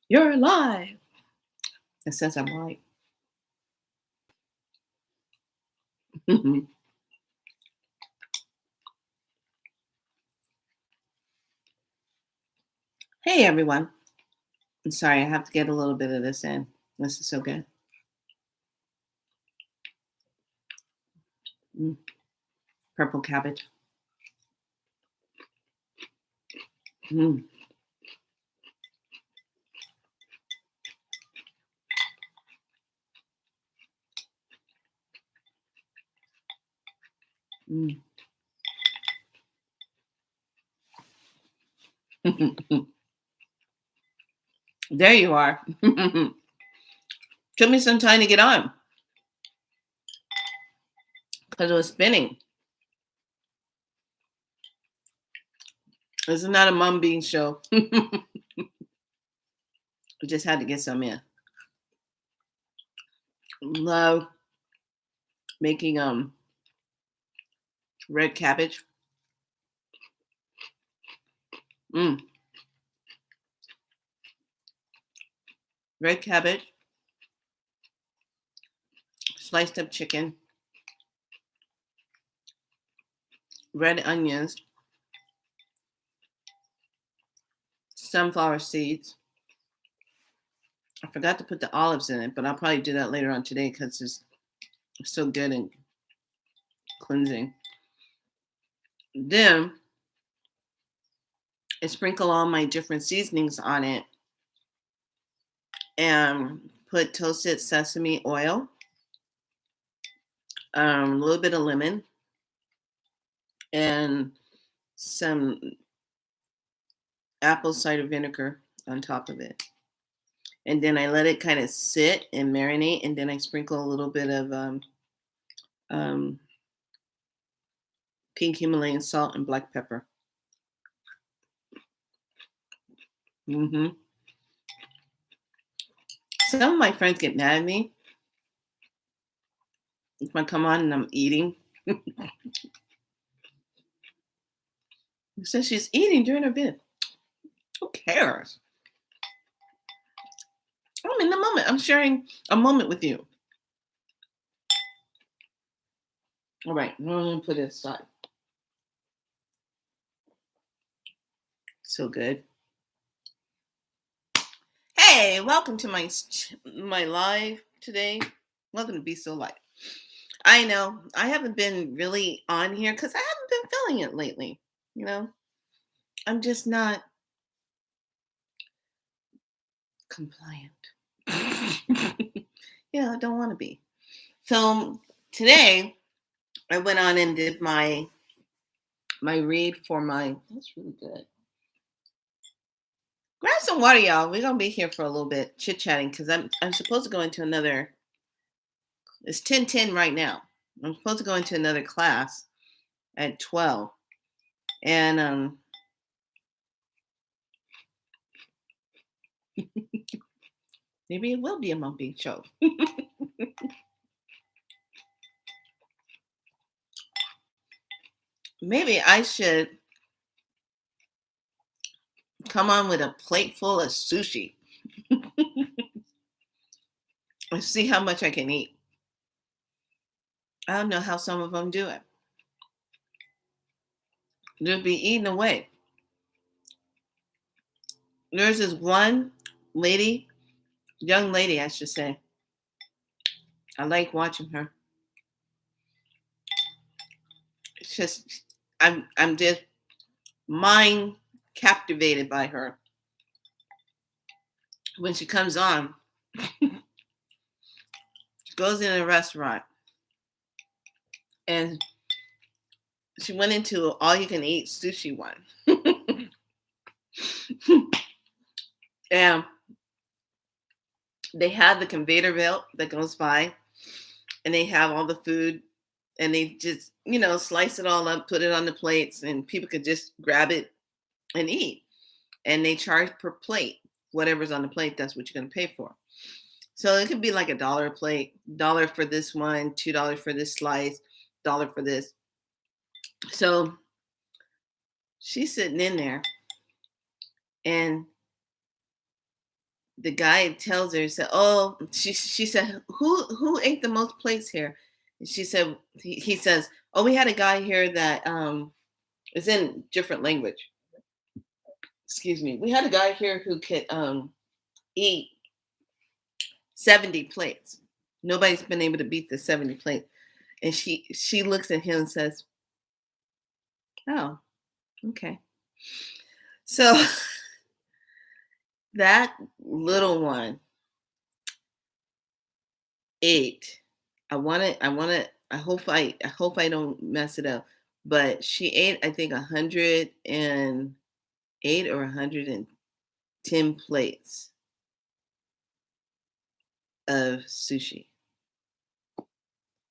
You're alive. It says I'm right. Hey, everyone. I'm sorry, I have to get a little bit of this in. This is so good. Mm, purple cabbage. Mm, mm. There you are. Took me some time to get on because it was spinning. This is not a mum bean show. I just had to get some in. Love making red cabbage. Mm, red cabbage, sliced up chicken, red onions, sunflower seeds. I forgot to put the olives in it, but I'll probably do that later on today because it's so good and cleansing. Then I sprinkle all my different seasonings on it and put toasted sesame oil, a little bit of lemon, and some apple cider vinegar on top of it. And then I let it kind of sit and marinate, and then I sprinkle a little bit of um, pink Himalayan salt and black pepper. hmm Some of my friends get mad at me if I come on and I'm eating. Since she's eating during her bid. Who cares? I'm in the moment. I'm sharing a moment with you. All right, I'm gonna put it aside. So good. Hey, welcome to my live today. Welcome to Be So Light. I know I haven't been really on here because I haven't been feeling it lately. You know, I'm just not compliant. Yeah, I don't want to be. So today I went on and did my read for my. That's really good. Grab some water, y'all. We're gonna be here for a little bit chit chatting because I'm supposed to go into another. It's 10:10 right now. I'm supposed to go into another class at 12, and maybe it will be a mumpy show. Maybe I should come on with a plate full of sushi and see how much I can eat. I don't know how some of them do it. They'll be eating away. There's this one lady, young lady, I should say. I like watching her. It's just I'm just mind captivated by her. When she comes on, she goes in a restaurant and she went into all you can eat sushi one. And they have the conveyor belt that goes by and they have all the food and they just, slice it all up, put it on the plates, and people could just grab it and eat. And they charge per plate. Whatever's on the plate, that's what you're going to pay for. So it could be like $1 a plate, dollar for this one, $2 for this slice, dollar for this. So she's sitting in there and the guy tells her, said, "Oh," she said, "Who ate the most plates here?" And she said, he says, "Oh, we had a guy here that is in different language. Excuse me. We had a guy here who could eat 70 plates. Nobody's been able to beat the 70 plate." And she looks at him and says, "Oh, okay." So that little one ate. I hope I don't mess it up. But she ate, I think, 108 or 110 plates of sushi.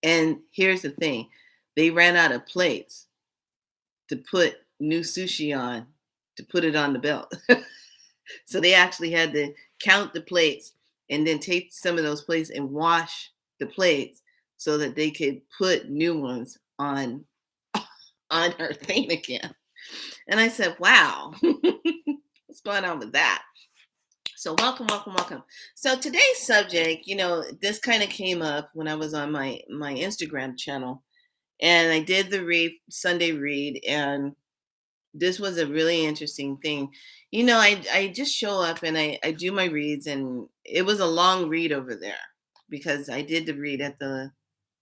And here's the thing, they ran out of plates to put new sushi on, to put it on the belt. So they actually had to count the plates and then take some of those plates and wash the plates so that they could put new ones on her thing again. And I said, "Wow, what's going on with that?" So welcome, welcome, welcome. So today's subject, this kind of came up when I was on my Instagram channel, and I did the Sunday read, and this was a really interesting thing. I just show up and I do my reads, and it was a long read over there because I did the read at the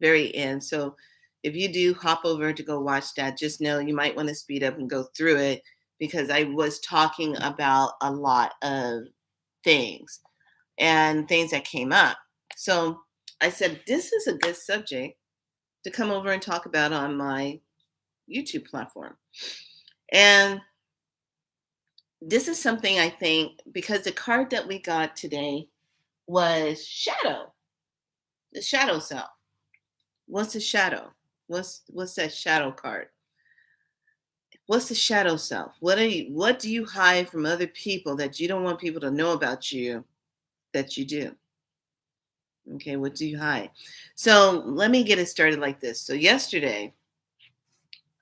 very end. So if you do hop over to go watch that, just know you might want to speed up and go through it because I was talking about a lot of things and things that came up. So I said, this is a good subject to come over and talk about on my YouTube platform. And this is something I think because the card that we got today was shadow, the shadow self. What's the shadow? What's that shadow card? What's the shadow self? What do you hide from other people that you don't want people to know about you that you do? Okay, what do you hide? So let me get it started like this. So yesterday,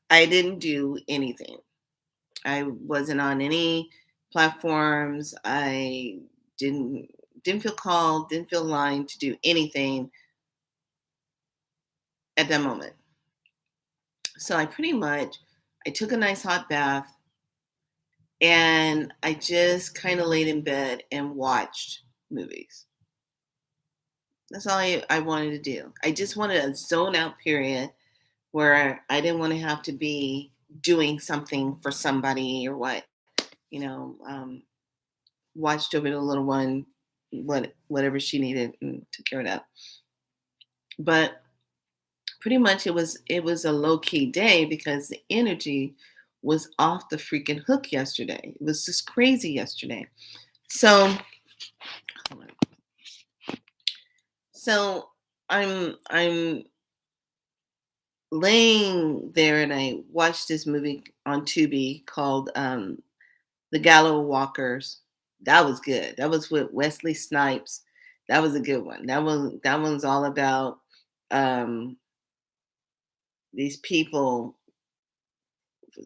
I didn't do anything. I wasn't on any platforms. I didn't didn't feel called, didn't feel aligned to do anything at that moment. So I took a nice hot bath and I just kind of laid in bed and watched movies. That's all I wanted to do. I just wanted a zone out period where I didn't want to have to be doing something for somebody or what, you know, um, watched over the little one, whatever she needed, and took care of that. But pretty much it was a low key day because the energy was off the freaking hook yesterday. It was just crazy yesterday. So, hold on. So I'm laying there and I watched this movie on Tubi called The Gallows Walkers. That was good. That was with Wesley Snipes. That was a good one. That one's all about um, these people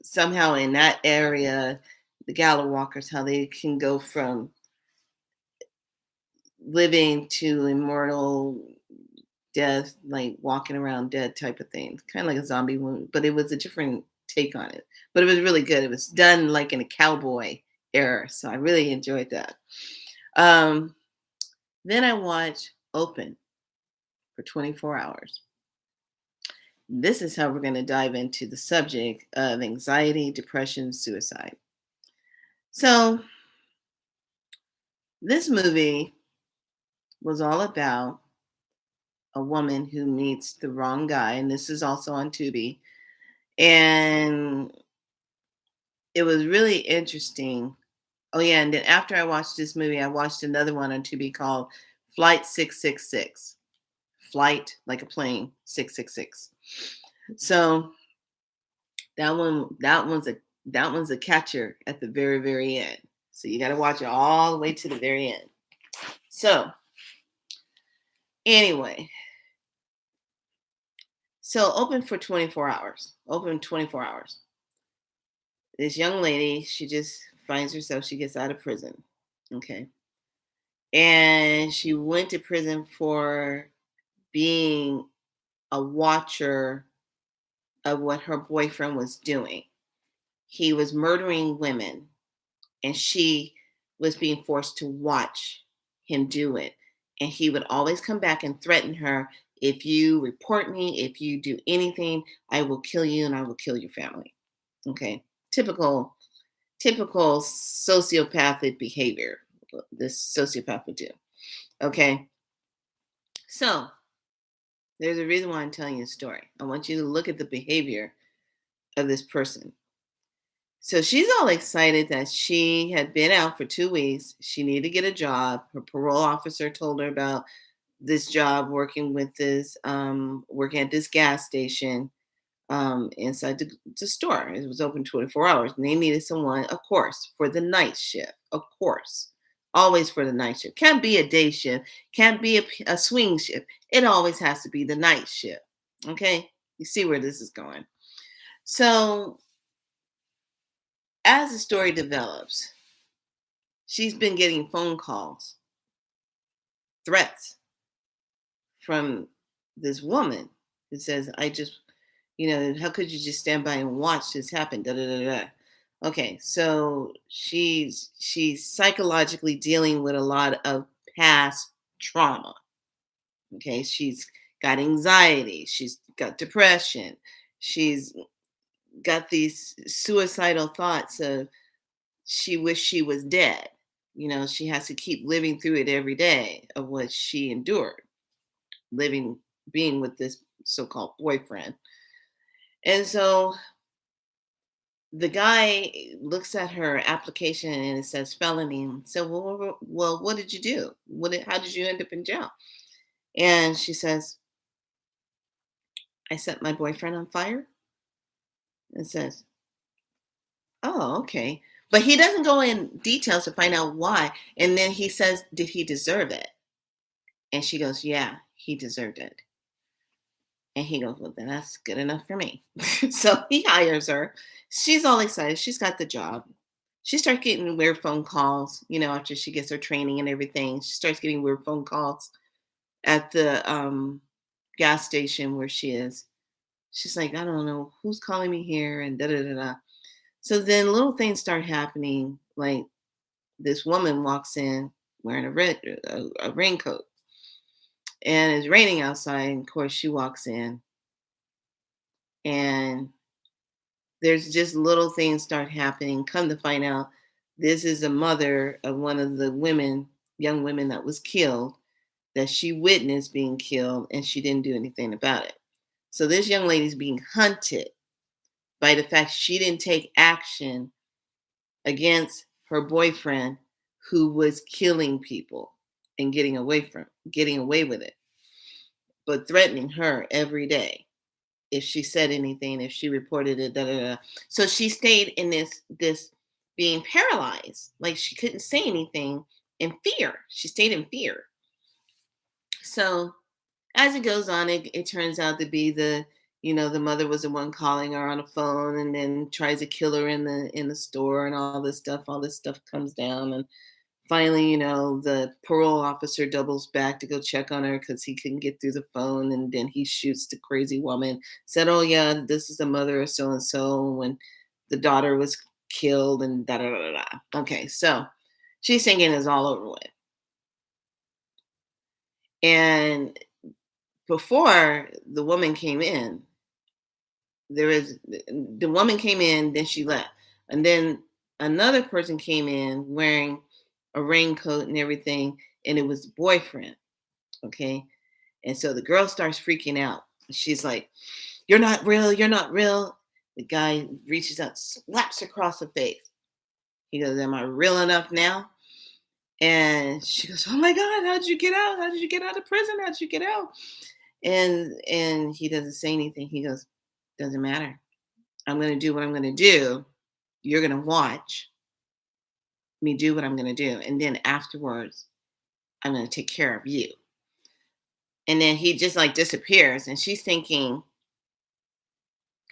somehow in that area, the Gallows Walkers, how they can go from living to immortal death, like walking around dead type of thing. Kind of like a zombie movie, but it was a different take on it. But it was really good. It was done like in a cowboy era. So I really enjoyed that. Um, then I watched Open for 24 hours. This is how we're going to dive into the subject of anxiety, depression, suicide. So, this movie was all about a woman who meets the wrong guy, and this is also on Tubi. And it was really interesting. Oh, yeah, and then after I watched this movie, I watched another one on Tubi called Flight 666. Flight, like a plane, 666. So that one's a catcher at the very, very end. So you got to watch it all the way to the very end. So anyway, so open for 24 hours. Open 24 hours. This young lady, she just finds herself, she gets out of prison. Okay. and she went to prison for being a watcher of what her boyfriend was doing. He was murdering women, and she was being forced to watch him do it. And he would always come back and threaten her, if you report me, if you do anything, I will kill you and I will kill your family. Okay. Typical sociopathic behavior this sociopath would do. Okay. So there's a reason why I'm telling you a story. I want you to look at the behavior of this person. So she's all excited that she had been out for 2 weeks. She needed to get a job. Her parole officer told her about this job working at this gas station inside the store. It was open 24 hours. And they needed someone, of course, for the night shift. Of course. Always for the night shift. Can't be a day shift. Can't be a swing shift. It always has to be the night shift. Okay? You see where this is going. So as the story develops, she's been getting phone calls, threats from this woman who says, I just, how could you just stand by and watch this happen? Da, da, da, da. Okay, so she's psychologically dealing with a lot of past trauma. Okay, she's got anxiety, she's got depression, she's got these suicidal thoughts of she wished she was dead. She has to keep living through it every day of what she endured, living, being with this so called boyfriend. And so the guy looks at her application and it says felony. So, well, what did you do? How did you end up in jail? And she says, I set my boyfriend on fire. And says, oh, okay. But he doesn't go in details to find out why. And then he says, did he deserve it? And she goes, yeah, he deserved it. And he goes, well, then that's good enough for me. So he hires her. She's all excited. She's got the job. She starts getting weird phone calls, after she gets her training and everything. She starts getting weird phone calls at the gas station where she is. She's like, I don't know who's calling me here and da da da da. So then little things start happening. Like this woman walks in wearing a raincoat, and it's raining outside. And of course, she walks in, and there's just little things start happening. Come to find out, this is a mother of one of the young women that was killed, that she witnessed being killed, and she didn't do anything about it. So this young lady's being hunted by the fact she didn't take action against her boyfriend who was killing people and getting away with it, but threatening her every day if she said anything, if she reported it, da da da. So she stayed in this being paralyzed, like she couldn't say anything, in fear. She stayed in fear. So as it goes on, it turns out to be the mother was the one calling her on the phone and then tries to kill her in the store, and all this stuff comes down. And finally, the parole officer doubles back to go check on her because he couldn't get through the phone. And then he shoots the crazy woman, said, oh, yeah, this is the mother of so and so when the daughter was killed, and da da da da. Okay, so she's thinking it's all over with. And before the woman came in, the woman came in, then she left. And then another person came in wearing a raincoat and everything, and it was the boyfriend. Okay. And so the girl starts freaking out. She's like, you're not real. You're not real. The guy reaches out, slaps her across the face. He goes, am I real enough now? And she goes, oh my God, how did you get out? How did you get out of prison? How did you get out? And he doesn't say anything. He goes, doesn't matter. I'm going to do what I'm going to do. You're going to watch me do what I'm going to do. And then afterwards, I'm going to take care of you. And then he just like disappears. And she's thinking,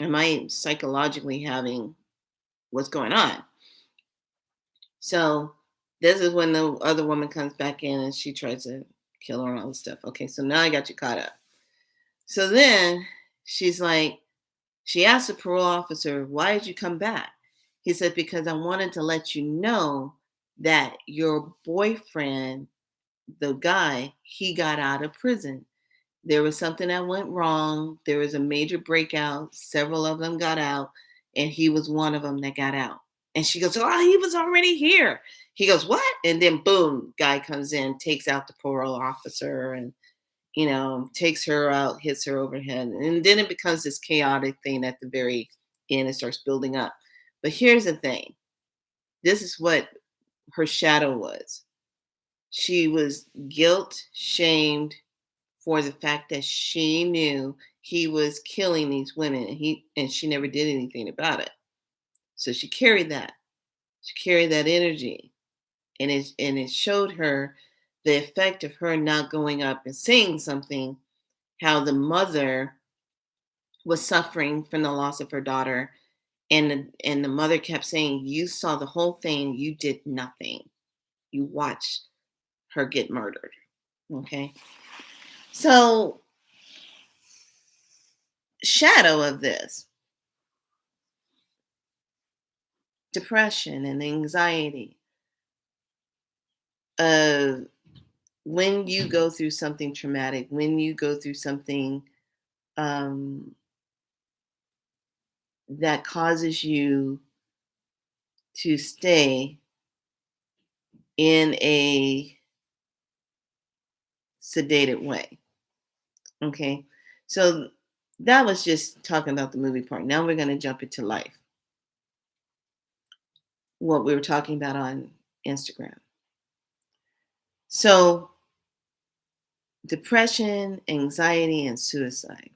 am I psychologically having what's going on? So This is when the other woman comes back in and she tries to kill her and all this stuff. Okay, so now I got you caught up. So then she's like, she asked the parole officer, "Why did you come back?" He said, "Because I wanted to let you know that your boyfriend, the guy, he got out of prison. There was something that went wrong. There was a major breakout. Several of them got out, and he was one of them that got out." And she goes, "Oh, he was already here." He goes, "What?" And then boom, guy comes in, takes out the parole officer, and takes her out, hits her overhead, and then it becomes this chaotic thing at the very end. It starts building up. But here's the thing: this is what her shadow was. She was guilt shamed for the fact that she knew he was killing these women and she never did anything about it. So she carried that. She carried that energy. And it showed her the effect of her not going up and saying something, how the mother was suffering from the loss of her daughter. And the mother kept saying, "You saw the whole thing, you did nothing. You watched her get murdered." Okay. So, shadow of this, depression and anxiety, uh, when you go through something traumatic, when you go through something um, that causes you to stay in a sedated way. Okay. So that was just talking about the movie part. Now we're going to jump into life, what we were talking about on Instagram. So, depression, anxiety, and suicide.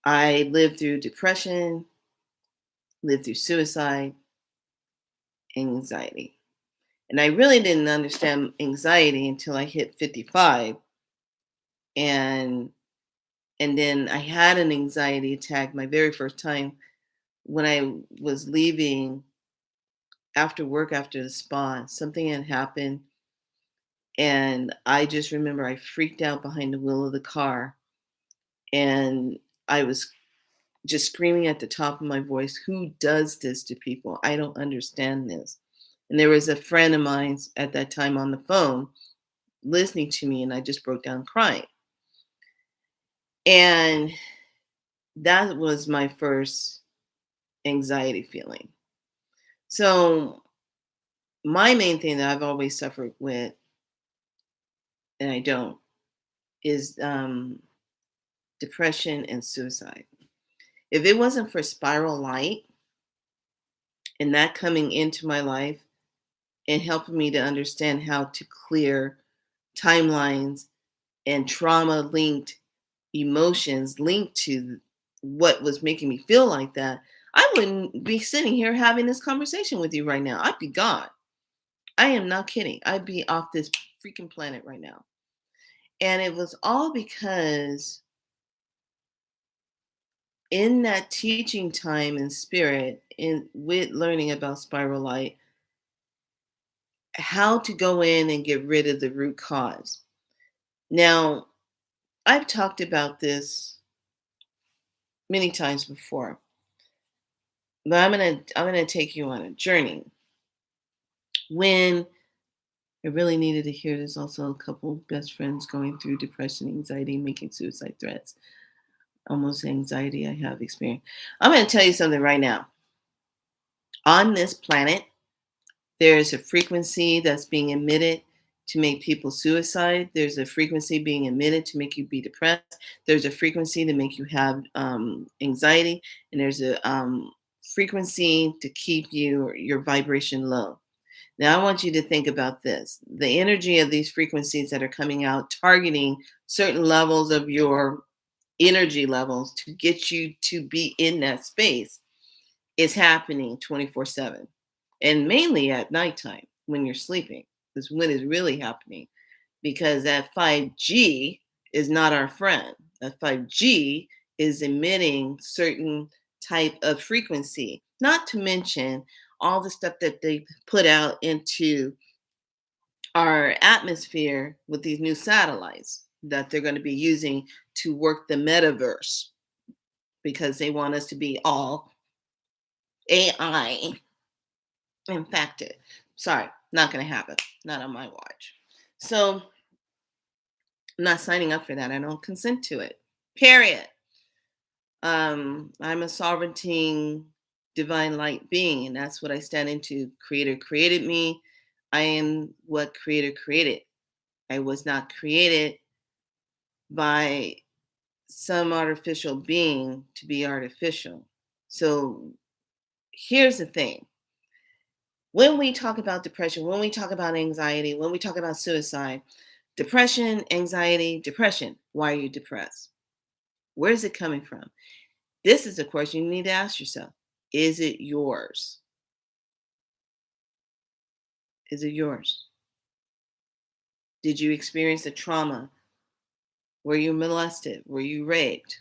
I lived through depression, lived through suicide, anxiety. And I really didn't understand anxiety until I hit 55. And and then I had an anxiety attack my very first time when I was leaving after work after the spa. Something had happened and I just remember I freaked out behind the wheel of the car and I was just screaming at the top of my voice, "Who does this to people? I don't understand this." And there was a friend of mine at that time on the phone listening to me, and I just broke down crying. And that was my first anxiety feeling. So, my main thing that I've always suffered with, and I don't, is depression and suicide. If it wasn't for Spiral Light and that coming into my life and helping me to understand how to clear timelines and trauma linked emotions linked to what was making me feel like that, I wouldn't be sitting here having this conversation with you right now. I'd be gone. I am not kidding. I'd be off this freaking planet right now. And it was all because in that teaching time and spirit, in with learning about Spiral Light, how to go in and get rid of the root cause. Now, I've talked about this many times before, but I'm gonna take you on a journey. When I really needed to hear this, also a couple best friends going through depression, anxiety, making suicide threats, almost anxiety I have experienced. I'm gonna tell you something right now. On this planet, there's a frequency that's being emitted to make people suicide. There's a frequency being emitted to make you be depressed. There's a frequency to make you have anxiety, and there's a frequency to keep your vibration low. Now, I want you to think about this. The energy of these frequencies that are coming out, targeting certain levels of your energy levels to get you to be in that space, is happening 24/7 and mainly at nighttime when you're sleeping is when it's really happening because that 5G is not our friend. That 5G is emitting certain type of frequency, not to mention all the stuff that they put out into our atmosphere with these new satellites that they're going to be using to work the metaverse because they want us to be all AI infected. Sorry, not going to happen. Not on my watch. So I'm not signing up for that. I don't consent to it. Period. I'm a sovereignty divine light being, and that's what I stand into. Creator created me. I am what Creator created. I was not created by some artificial being to be artificial. So here's the thing. When we talk about depression, when we talk about anxiety, when we talk about suicide, depression, anxiety, depression, why are you depressed? Where is it coming from? This is a question you need to ask yourself. Is it yours? Is it yours? Did you experience a trauma? Were you molested? Were you raped?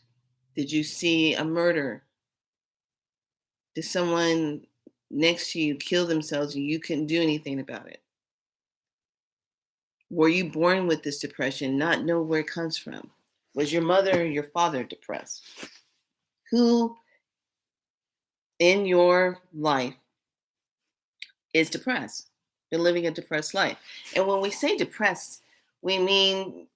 Did you see a murder? Did someone next to you kill themselves and you couldn't do anything about it? Were you born with this depression, not know where it comes from? Was your mother or your father depressed? Who in your life is depressed? Been living a depressed life. And when we say depressed, we mean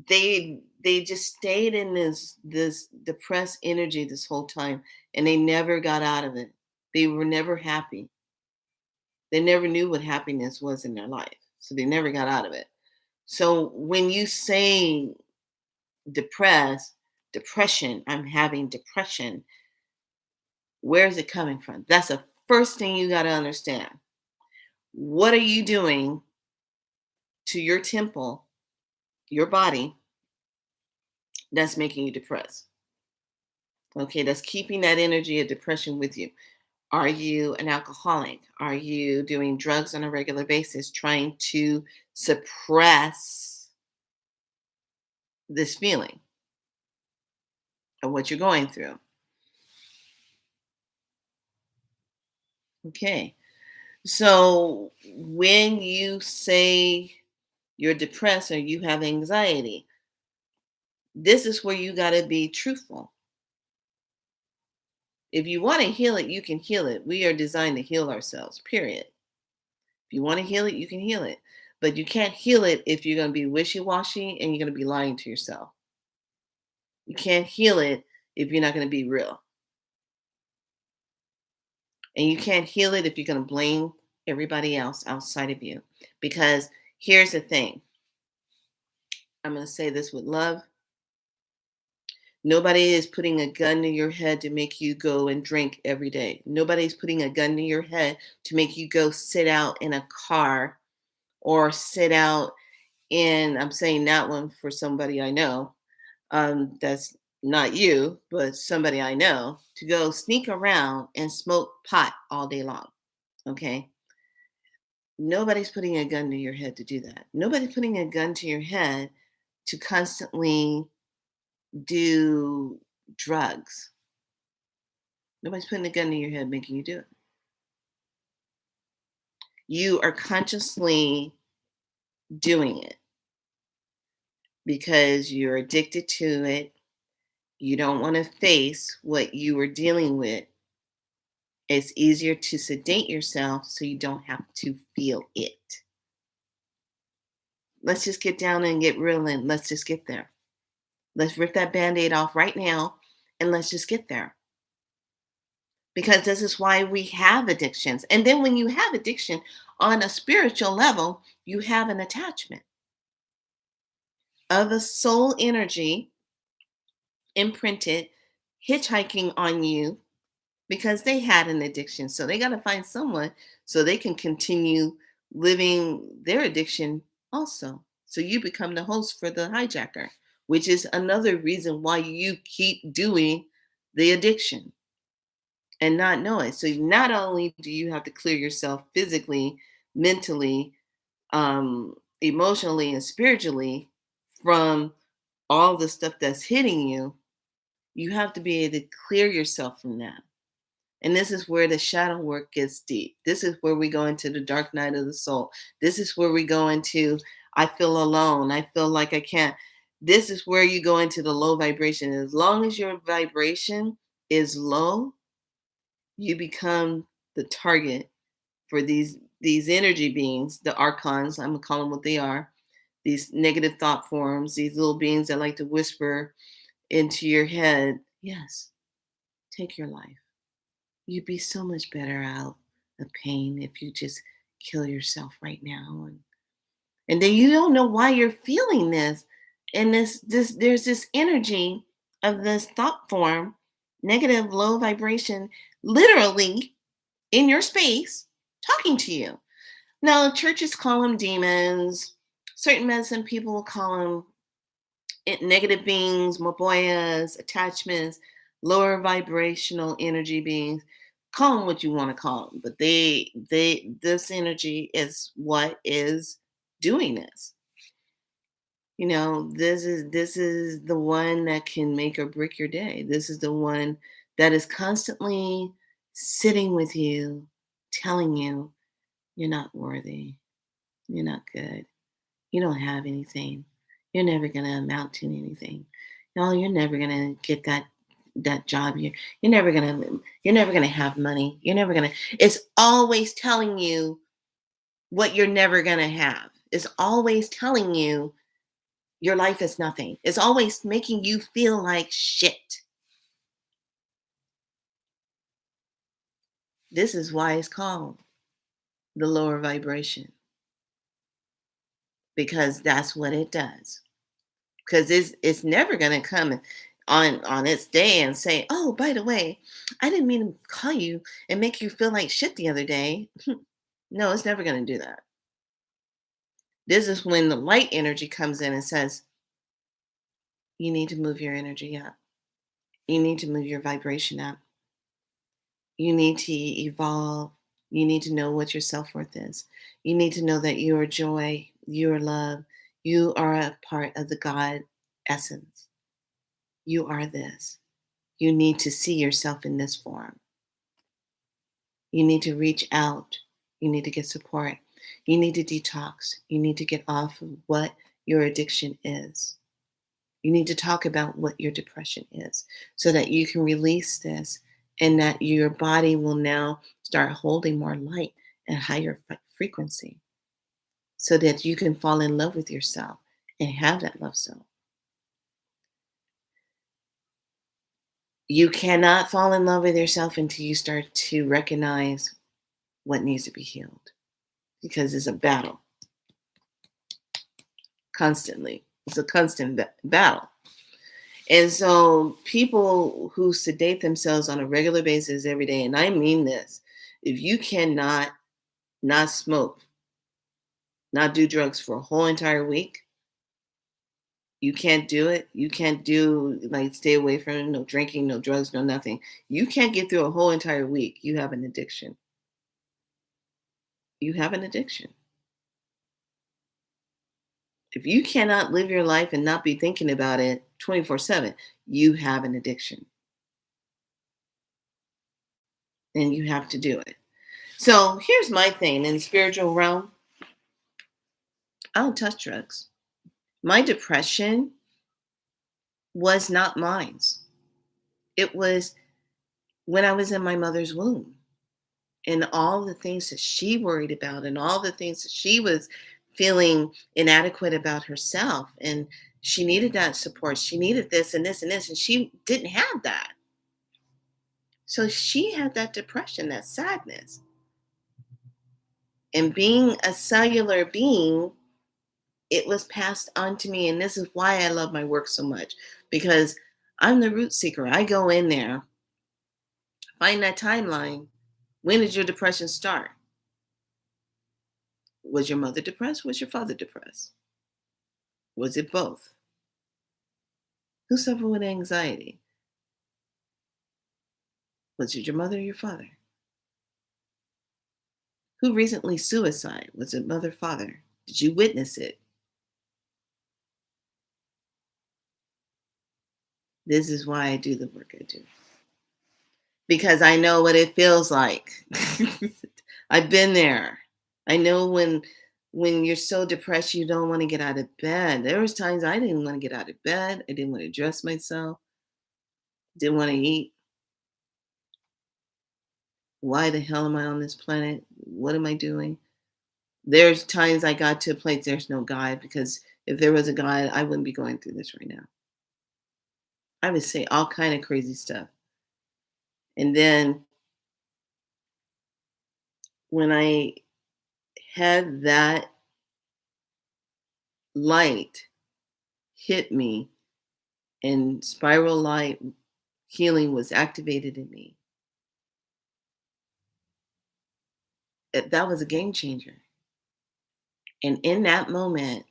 they just stayed in this depressed energy this whole time and they never got out of it. They were never happy. They never knew what happiness was in their life. So they never got out of it. So when you say depressed, depression, I'm having depression, where is it coming from? That's the first thing you got to understand. What are you doing to your temple, your body, that's making you depressed? Okay, that's keeping that energy of depression with you. Are you an alcoholic? Are you doing drugs on a regular basis, trying to suppress this feeling of what you're going through? Okay, so when you say you're depressed or you have anxiety, this is where you got to be truthful. If you want to heal it, you can heal it. We are designed to heal ourselves, period. If you want to heal it, you can heal it. But you can't heal it if you're going to be wishy washy and you're going to be lying to yourself. You can't heal it if you're not going to be real. And you can't heal it if you're going to blame everybody else outside of you. Because here's the thing, I'm going to say this with love. Nobody is putting a gun to your head to make you go and drink every day. Nobody's putting a gun to your head to make you go sit out in a car or sit out in, I'm saying that one for somebody I know, that's not you, but somebody I know, to go sneak around and smoke pot all day long. Okay. Nobody's putting a gun to your head to do that. Nobody's putting a gun to your head to constantly do drugs. Nobody's putting a gun to your head making you do it. You are consciously doing it because you're addicted to it. You don't want to face what you are dealing with. It's easier to sedate yourself so you don't have to feel it. Let's just get down and get real and let's just get there. Let's rip that band-aid off right now and let's just get there. Because this is why we have addictions. And then when you have addiction on a spiritual level, you have an attachment of a soul energy imprinted, hitchhiking on you because they had an addiction. So they got to find someone so they can continue living their addiction also. So you become the host for the hijacker, which is another reason why you keep doing the addiction and not know it. So not only do you have to clear yourself physically, mentally, emotionally, and spiritually from all the stuff that's hitting you, you have to be able to clear yourself from that. And this is where the shadow work gets deep. This is where we go into the dark night of the soul. This is where we go into, I feel alone. I feel like I can't. This is where you go into the low vibration. As long as your vibration is low, you become the target for these energy beings, the archons. I'm gonna call them what they are. These negative thought forms, these little beings that like to whisper into your head, yes, take your life. You'd be so much better out of pain if you just kill yourself right now. And then you don't know why you're feeling this. And this there's this energy of this thought form, negative low vibration, literally in your space talking to you. Now churches call them demons. Certain medicine people will call them negative beings, moboyas, attachments, lower vibrational energy beings. Call them what you want to call them, but this energy is what is doing this. You know, this is the one that can make or break your day. This is the one that is constantly sitting with you, telling you you're not worthy, you're not good, you don't have anything. You're never gonna amount to anything. No, you're never gonna get that job. You're never gonna have money. You're never gonna. It's always telling you what you're never gonna have. It's always telling you your life is nothing. It's always making you feel like shit. This is why it's called the lower vibration, because that's what it does. Because it's never going to come on its day and say, oh, by the way, I didn't mean to call you and make you feel like shit the other day. No, it's never going to do that. This is when the light energy comes in and says, you need to move your energy up. You need to move your vibration up. You need to evolve. You need to know what your self-worth is. You need to know that you are joy, you are love, you are a part of the God essence. You are this. You need to see yourself in this form. You need to reach out. You need to get support. You need to detox. You need to get off of what your addiction is. You need to talk about what your depression is so that you can release this and that your body will now start holding more light and higher frequency so that you can fall in love with yourself and have that love soul. You cannot fall in love with yourself until you start to recognize what needs to be healed because it's a battle constantly. It's a constant battle. And so people who sedate themselves on a regular basis every day, and I mean this, if you cannot not smoke, not do drugs for a whole entire week, you can't do it. You can't do like stay away from it, no drinking, no drugs, no nothing. You can't get through a whole entire week. You have an addiction. You have an addiction. If you cannot live your life and not be thinking about it 24/7, you have an addiction. And you have to do it. So here's my thing in the spiritual realm. I don't touch drugs. My depression was not mine. It was when I was in my mother's womb and all the things that she worried about and all the things that she was feeling inadequate about herself. And she needed that support. She needed this and this and this. And she didn't have that. So she had that depression, that sadness. And being a cellular being, it was passed on to me. And this is why I love my work so much, because I'm the root seeker. I go in there, find that timeline. When did your depression start? Was your mother depressed? Was your father depressed? Was it both? Who suffered with anxiety? Was it your mother or your father? Who recently suicide? Was it mother, father? Did you witness it? This is why I do the work I do. because I know what it feels like. I've been there. I know when you're so depressed you don't want to get out of bed. There was times I didn't want to get out of bed. I didn't want to dress myself, didn't want to eat. Why the hell am I on this planet? What am I doing? There's times I got to a place there's no God, because if there was a God, I wouldn't be going through this right now. I would say all kind of crazy stuff. And then when I had that light hit me and spiral light healing was activated in me, that was a game changer. And in that moment,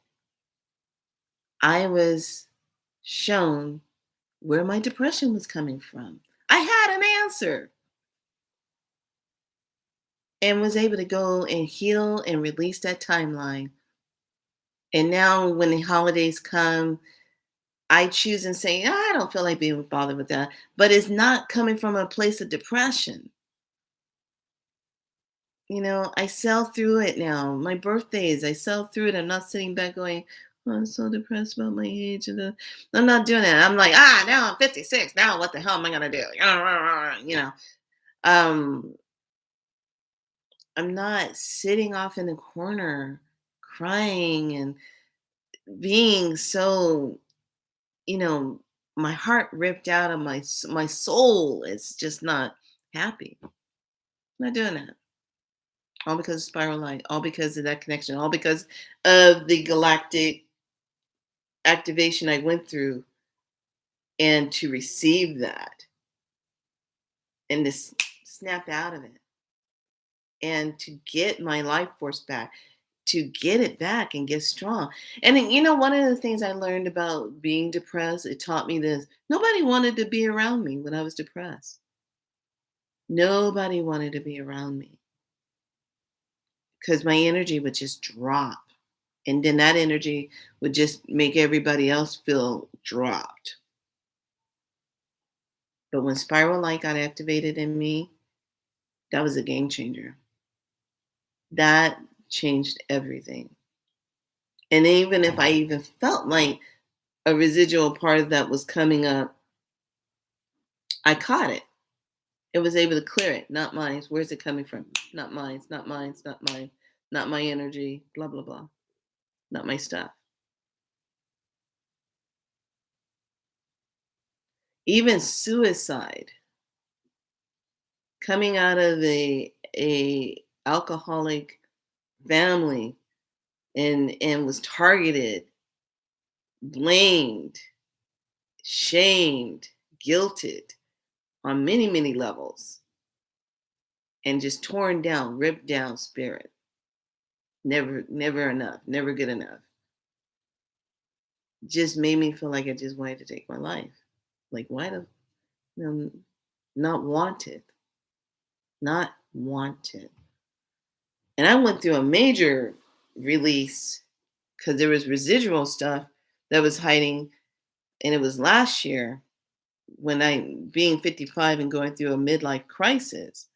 I was shown where my depression was coming from. I had an answer and was able to go and heal and release that timeline. And now, when the holidays come, I choose and say, "Ah, I don't feel like being bothered with that." But it's not coming from a place of depression. I sell through it now. My birthdays, I sell through it. I'm not sitting back going, "Oh, I'm so depressed about my age." I'm not doing that. I'm like, now I'm 56. Now what the hell am I gonna do? Um, I'm not sitting off in the corner crying and being so, you know, my heart ripped out of my soul. It's just not happy. I'm not doing that. All because of Spiral Light, all because of that connection, all because of the galactic activation I went through, and to receive that and to snap out of it and to get my life force back, to get it back and get strong. And then, one of the things I learned about being depressed, it taught me this: nobody wanted to be around me when I was depressed. Nobody wanted to be around me because my energy would just drop. And then that energy would just make everybody else feel dropped. But when Spiral Light got activated in me, that was a game changer. That changed everything. And even if I even felt like a residual part of that was coming up, I caught it. It was able to clear it. Not mine. Where's it coming from? Not mine. It's not mine. It's not mine. Not my energy. Blah, blah, blah. Not my stuff. Even suicide, coming out of a alcoholic family, and was targeted, blamed, shamed, guilted on many, many levels, and just torn down, ripped down spirit. Never enough, never good enough. Just made me feel like I just wanted to take my life. Like, why not wanted, not wanted. And I went through a major release because there was residual stuff that was hiding. And it was last year, when I, being 55 and going through a midlife crisis,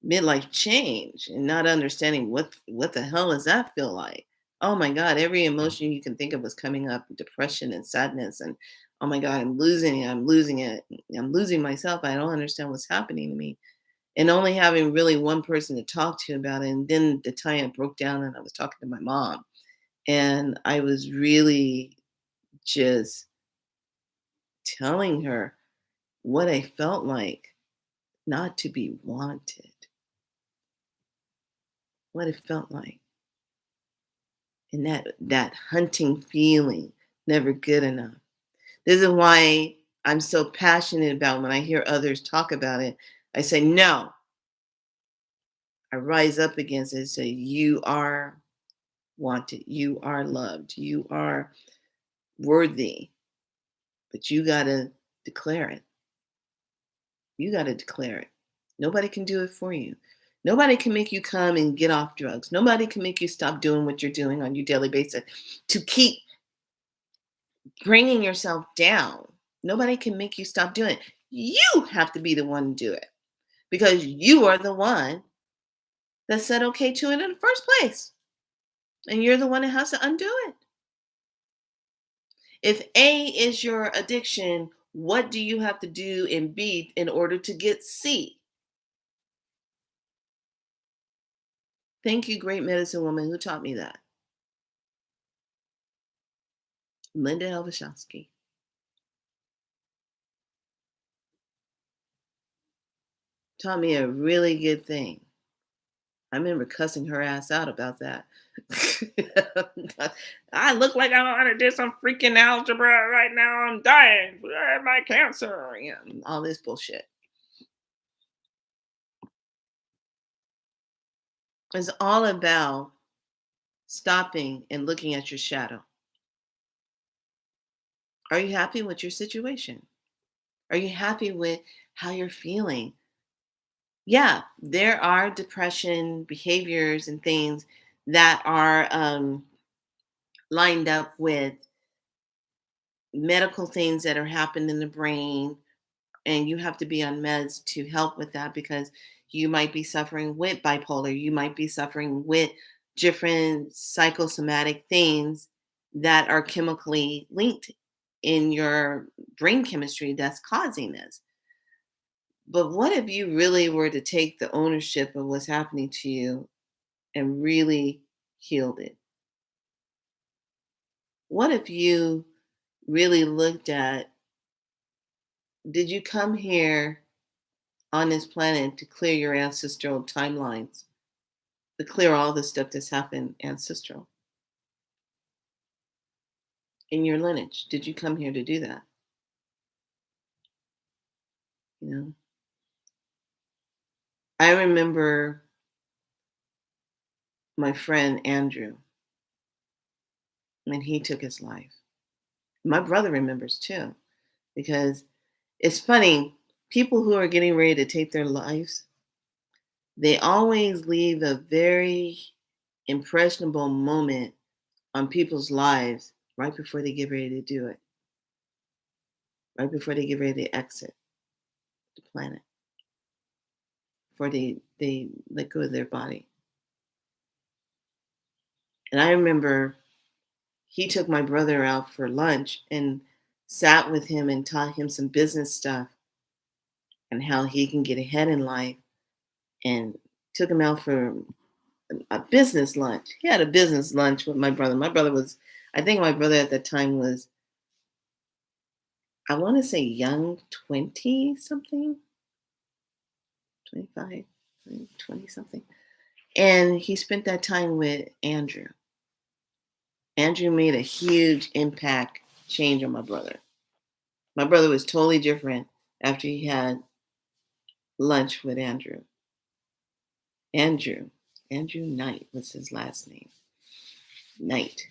midlife change, and not understanding what the hell does that feel like. Oh my God, every emotion you can think of was coming up: depression and sadness, and oh my God, I'm losing it, I'm losing it, I'm losing myself. I don't understand what's happening to me. And only having really one person to talk to about it. And then the time I broke down and I was talking to my mom, and I was really just telling her what I felt like not to be wanted, what it felt like. And that hunting feeling, never good enough. This is why I'm so passionate about when I hear others talk about it. I say, no, I rise up against it and say, you are wanted, you are loved, you are worthy, but you got to declare it. You got to declare it. Nobody can do it for you. Nobody can make you come and get off drugs. Nobody can make you stop doing what you're doing on your daily basis to keep bringing yourself down. Nobody can make you stop doing it. You have to be the one to do it because you are the one that said okay to it in the first place. And you're the one that has to undo it. If A is your addiction, what do you have to do in B in order to get C? Thank you, great medicine woman who taught me that. Linda Helvashowski taught me a really good thing. I remember cussing her ass out about that. I look like I want to do some freaking algebra right now. I'm dying. I have my cancer. Yeah, all this bullshit. It's all about stopping and looking at your shadow. Are you happy with your situation? Are you happy with how you're feeling? Yeah, there are depression behaviors and things that are lined up with medical things that are happening in the brain, and you have to be on meds to help with that because you might be suffering with bipolar, you might be suffering with different psychosomatic things that are chemically linked in your brain chemistry that's causing this. But what if you really were to take the ownership of what's happening to you and really healed it? What if you really looked at, did you come here on this planet to clear your ancestral timelines, to clear all the stuff that's happened ancestral in your lineage? Did you come here to do that? You know, I remember my friend Andrew when he took his life. My brother remembers too, because it's funny, people who are getting ready to take their lives, they always leave a very impressionable moment on people's lives right before they get ready to do it, right before they get ready to exit the planet, before they let go of their body. And I remember he took my brother out for lunch and sat with him and taught him some business stuff and how he can get ahead in life, and took him out for a business lunch. He had a business lunch with my brother. My brother was, I think my brother at that time was, I want to say young 20 something, 25, 20 something. And he spent that time with Andrew. Andrew made a huge impact change on my brother. My brother was totally different after he had lunch with Andrew. Andrew, Andrew Knight was his last name. Knight.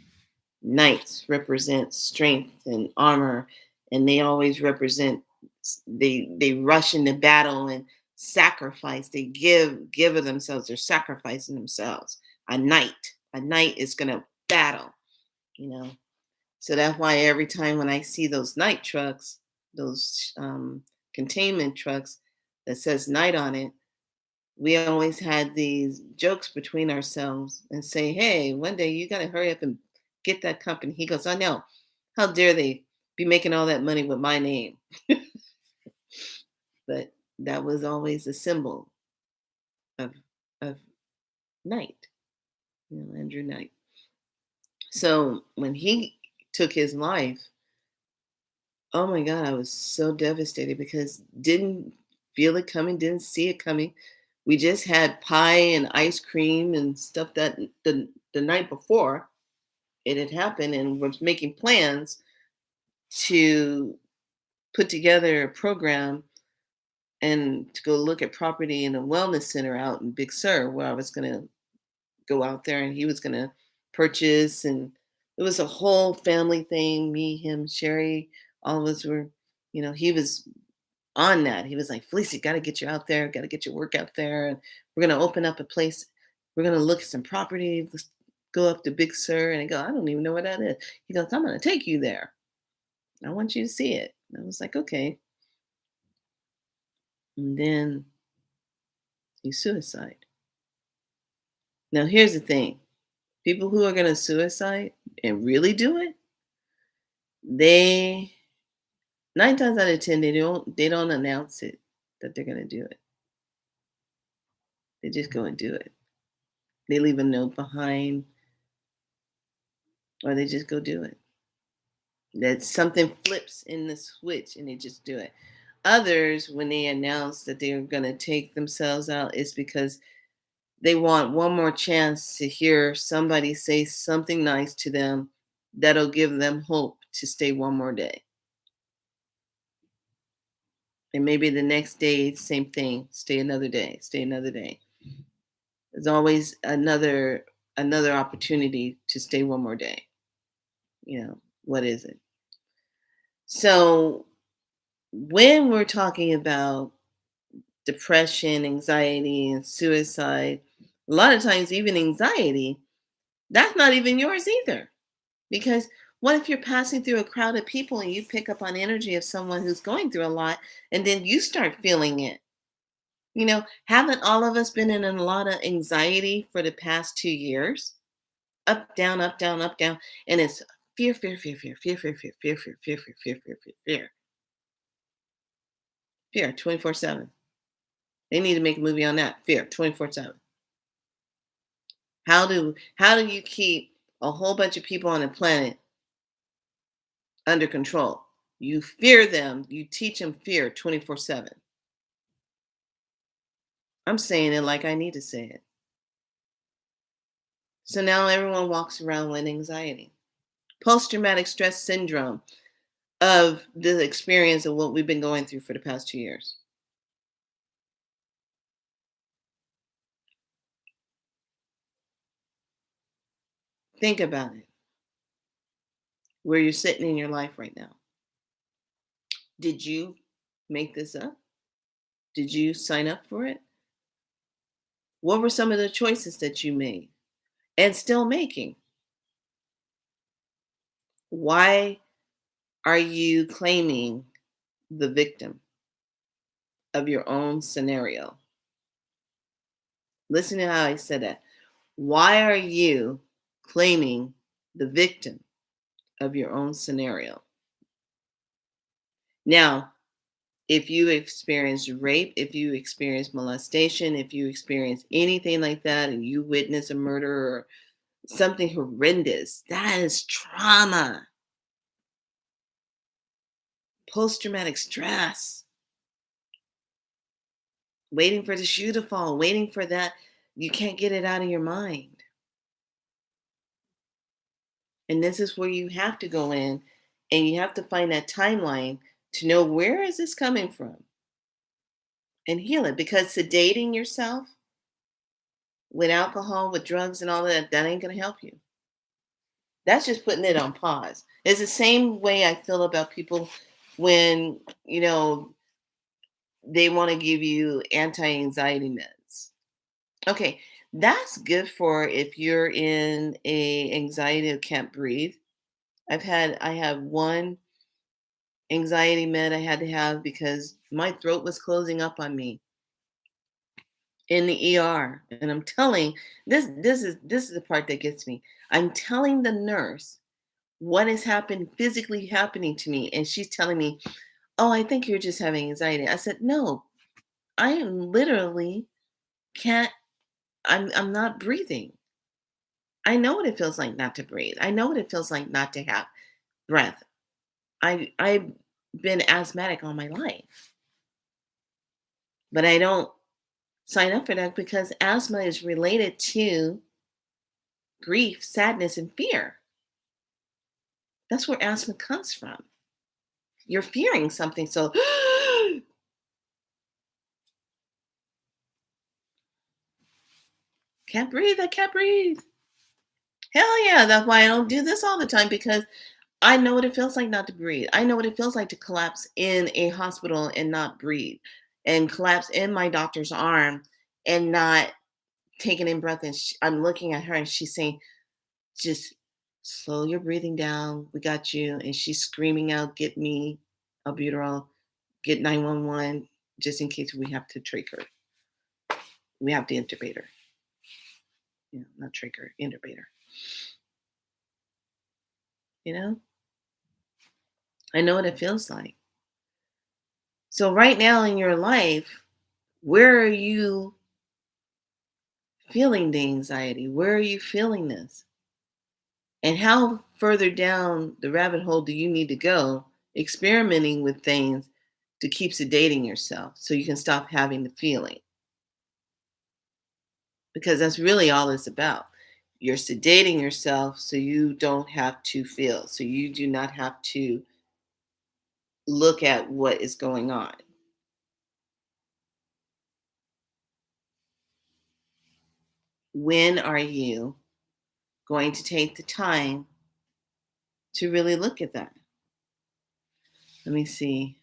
Knights represent strength and armor, and they always represent, they rush into battle and sacrifice. They give of themselves. They're sacrificing themselves. A knight is gonna battle, you know. So that's why every time when I see those night trucks, those containment trucks that says night on it, we always had these jokes between ourselves and say, hey, one day you got to hurry up and get that company. He goes, I know. How dare they be making all that money with my name? But that was always a symbol of, of Knight, Andrew Knight. So when he took his life, oh my God, I was so devastated because didn't feel it coming, didn't see it coming. We just had pie and ice cream and stuff that the night before it had happened, and was making plans to put together a program and to go look at property in a wellness center out in Big Sur, where I was going to go out there and he was going to purchase. And it was a whole family thing, me, him, Sherry, all of us were, he was on that. He was like, Felicia, got to get you out there, got to get your work out there. And we're going to open up a place. We're going to look at some property. Let's go up to Big Sur. And I go, I don't even know where that is. He goes, I'm going to take you there. I want you to see it. And I was like, okay. and then you suicide. Now, here's the thing: people who are going to suicide and really do it, they 9 times out of 10 they don't announce it that they're going to do it. They just go and do it. They leave a note behind, or they just go do it. That something flips in the switch and they just do it. Others, when they announce that they're going to take themselves out, it's because they want one more chance to hear somebody say something nice to them that'll give them hope to stay one more day. And maybe the next day, same thing, stay another day, stay another day. There's always another opportunity to stay one more day. What is it? So when we're talking about depression, anxiety, and suicide, a lot of times, even anxiety, that's not even yours either. Because what if you're passing through a crowd of people and you pick up on energy of someone who's going through a lot and then you start feeling it? Haven't all of us been in a lot of anxiety for the past 2 years? Up, down, up, down, up, down. And it's fear, fear, fear, fear, fear, fear, fear, fear, fear, fear, fear, fear, fear, fear, fear, fear, 24/7. They need to make a movie on that. Fear, 24/7. How do you keep a whole bunch of people on the planet under control? You fear them, you teach them fear 24/7. I'm saying it like I need to say it. So now everyone walks around with anxiety. Post traumatic stress syndrome of the experience of what we've been going through for the past 2 years. Think about it, where you're sitting in your life right now. Did you make this up? Did you sign up for it? What were some of the choices that you made and still making? Why are you claiming the victim of your own scenario? Listen to how I said that. Why are you claiming the victim of your own scenario? Now, if you experience rape, if you experience molestation, if you experience anything like that and you witness a murder or something horrendous, that is trauma. Post traumatic stress. Waiting for the shoe to fall, waiting for that. You can't get it out of your mind. And this is where you have to go in and you have to find that timeline to know where is this coming from and heal it. Because sedating yourself with alcohol, with drugs and all that ain't going to help you. That's just putting it on pause. It's the same way I feel about people when, they want to give you anti-anxiety meds. Okay, that's good for if you're in a anxiety or can't breathe. I have one anxiety med I had to have because my throat was closing up on me in the ER. And I'm telling this is the part that gets me. I'm telling the nurse what is physically happening to me. And she's telling me, "Oh, I think you're just having anxiety." I said, "No, I am literally can't I'm not breathing. I know what it feels like not to breathe. I know what it feels like not to have breath. I've been asthmatic all my life, but I don't sign up for that because asthma is related to grief, sadness, and fear. That's where asthma comes from. You're fearing something, so can't breathe. I can't breathe. Hell yeah, that's why I don't do this all the time because I know what it feels like not to breathe. I know what it feels like to collapse in a hospital and not breathe, and collapse in my doctor's arm and not taking in breath. And I'm looking at her and she's saying, "Just slow your breathing down. We got you." And she's screaming out, "Get me albuterol, get 911. just in case we have to trach her. We have to intubate her. Not trach her, intubate her. You know, I know what it feels like. So right now in your life, where are you feeling the anxiety? Where are you feeling this? And how further down the rabbit hole do you need to go experimenting with things to keep sedating yourself so you can stop having the feeling? Because that's really all it's about. You're sedating yourself so you don't have to feel, so you do not have to look at what is going on. When are you going to take the time to really look at that? Let me see.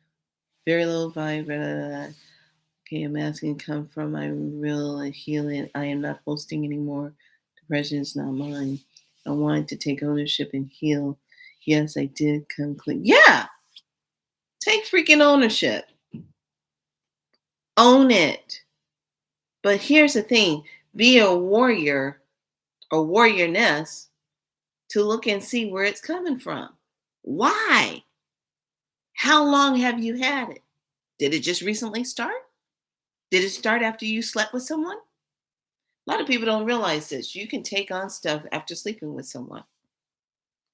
Very low vibe. Okay, I'm asking come from my real healing. I am not hosting anymore. Depression is not mine. I wanted to take ownership and heal. Yes, I did come clean. Yeah, take freaking ownership. Own it. But here's the thing, be a warrior or warriorness to look and see where it's coming from. Why? How long have you had it? Did it just recently start? Did it start after you slept with someone? A lot of people don't realize this. You can take on stuff after sleeping with someone.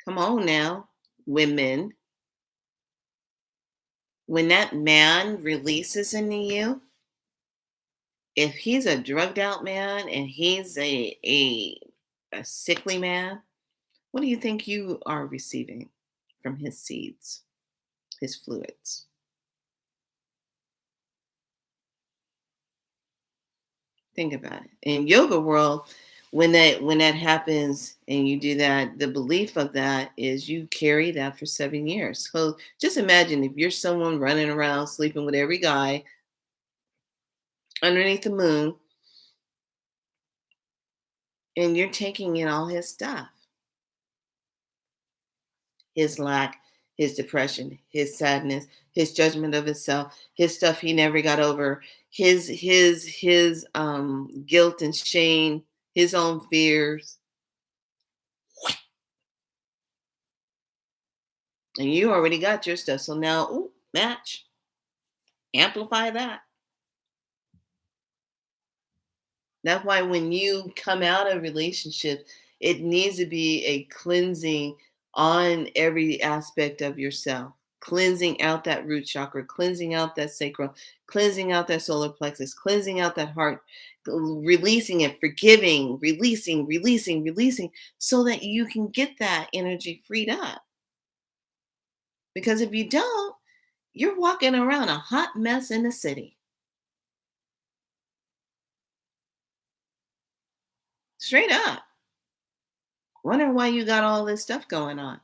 Come on now, women. When that man releases into you, if he's a drugged out man and he's a sickly man, what do you think you are receiving from his seeds, his fluids? Think about it. In yoga world, when that happens and you do that, the belief of that is you carry that for 7 years. So just imagine if you're someone running around sleeping with every guy underneath the moon and you're taking in all his stuff, his lack, his depression, his sadness, his judgment of himself, his stuff he never got over, his guilt and shame, his own fears. And you already got your stuff. So now, ooh, match, amplify that. That's why when you come out of relationship, it needs to be a cleansing on every aspect of yourself. Cleansing out that root chakra, cleansing out that sacral, cleansing out that solar plexus, cleansing out that heart, releasing it, forgiving, releasing, so that you can get that energy freed up. Because if you don't, you're walking around a hot mess in the city. Straight up. Wonder why you got all this stuff going on.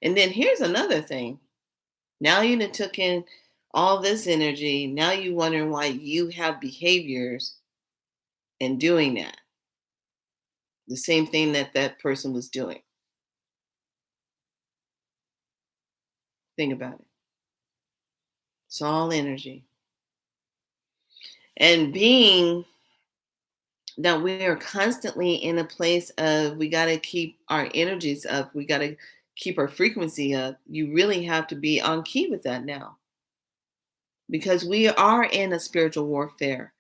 And then here's another thing. Now you done took in all this energy. Now you wondering why you have behaviors and doing that. The same thing that that person was doing. Think about it. It's all energy. And being that we are constantly in a place of we got to keep our energies up, we got to keep our frequency up, you really have to be on key with that now because we are in a spiritual warfare.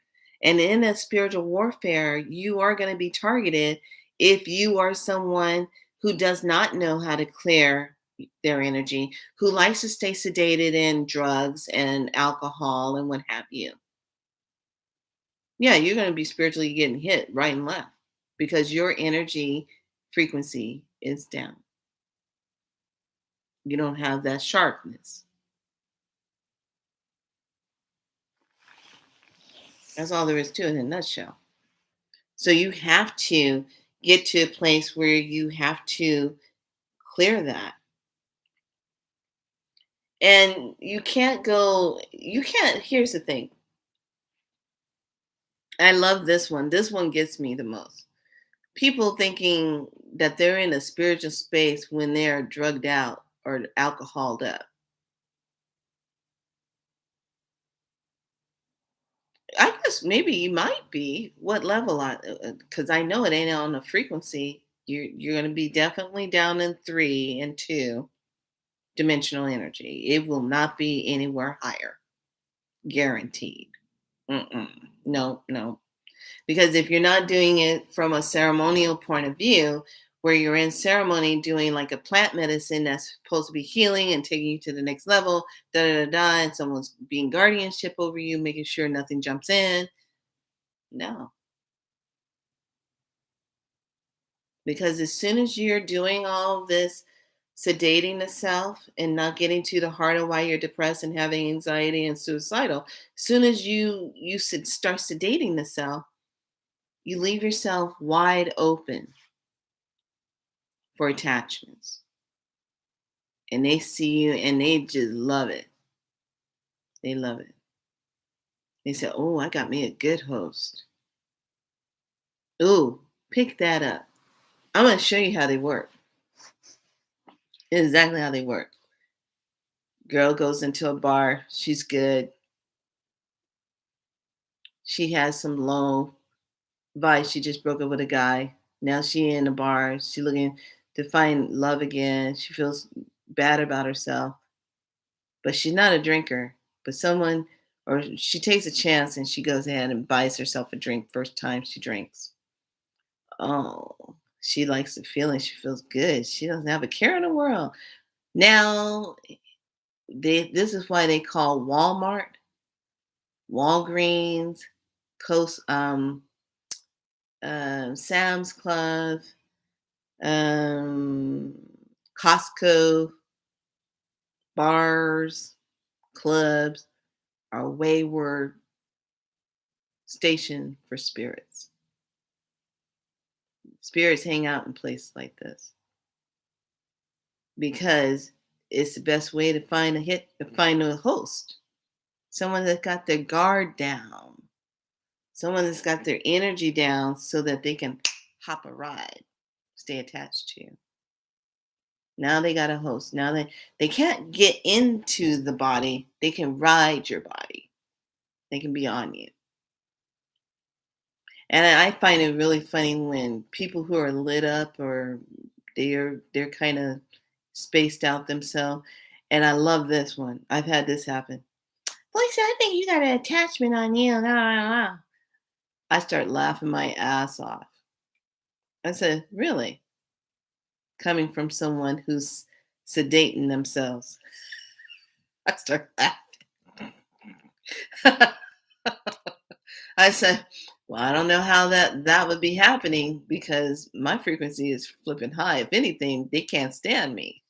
And in a spiritual warfare, you are going to be targeted if you are someone who does not know how to clear their energy, who likes to stay sedated in drugs and alcohol and what have you. Yeah, you're going to be spiritually getting hit right and left because your energy frequency is down. You don't have that sharpness. That's all there is to it in a nutshell. So you have to get to a place where you have to clear that. And here's the thing. I love this one. This one gets me the most. People thinking that they're in a spiritual space when they're drugged out or alcoholed up. I guess maybe you might be. What level? Because I know it ain't on a frequency. You're going to be definitely down in 3 and 2 dimensional energy. It will not be anywhere higher, guaranteed. Mm-mm. No, no. Because if you're not doing it from a ceremonial point of view, where you're in ceremony doing like a plant medicine that's supposed to be healing and taking you to the next level, da da da da, and someone's being guardianship over you, making sure nothing jumps in. No, because as soon as you're doing all this sedating the self and not getting to the heart of why you're depressed and having anxiety and suicidal, as soon as start sedating the self, you leave yourself wide open for attachments. And they see you and they just love it. They love it. They say, "Oh, I got me a good host. Ooh, pick that up." I'm going to show you how they work. Exactly how they work. Girl goes into a bar. She's good. She has some low vice. She just broke up with a guy. Now she in a bar. She looking to find love again. She feels bad about herself, but she's not a drinker. But someone, or she takes a chance and she goes ahead and buys herself a drink first time she drinks. Oh, she likes the feeling. She feels good. She doesn't have a care in the world. Now, this is why they call Walmart, Walgreens, Coast, Sam's Club, um, Costco, bars, clubs are wayward station for spirits. Spirits hang out in places like this because it's the best way to find a host. Someone that's got their guard down, someone that's got their energy down so that they can hop a ride, stay attached to you. Now they got a host. Now they can't get into the body. They can ride your body. They can be on you. And I find it really funny when people who are lit up or they're kind of spaced out themselves. And I love this one. I've had this happen. Lisa, I think you got an attachment on you. No, no, no. I start laughing my ass off. I said, really? Coming from someone who's sedating themselves. I start laughing. I said, well, I don't know how that would be happening because my frequency is flipping high. If anything, they can't stand me.